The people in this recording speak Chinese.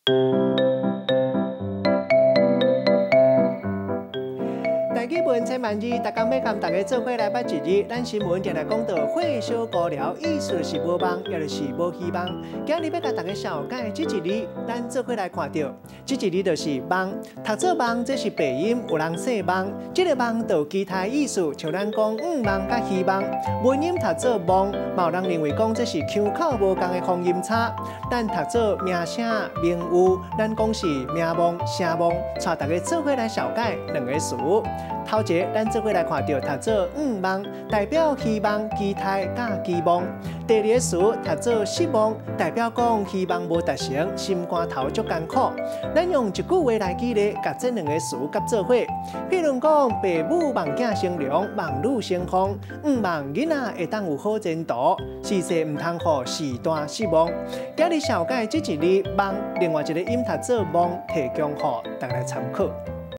台语文千万字，大家要跟大家做伙来捌一日。咱新闻定来讲到火烧高寮，意思是无望，也就是无希望。今日要甲大家小解这一日，咱做伙来看到，这一日就是梦。读做梦，这是白音，有人说梦，这个梦就有其他意思，像咱讲梦甲希望。文音读做梦，嘛有人认为讲这是腔口无共的方音差。咱读做名声、名誉，咱讲是名望、声望，带大家做伙来小解两个词。头一个，咱做伙来看到读做梦，代表希望、期待、甲期望；第二个词读做失望，代表讲希望无达成，心肝头足艰苦。咱用一句话来举例，甲这两个词夹做伙。譬如讲，父母望囝成龙，望女成凤，望囡仔会当有好前途，事实唔通互时代失望。今日小解这一日梦，另外一个音读做梦，提供互大家来参考。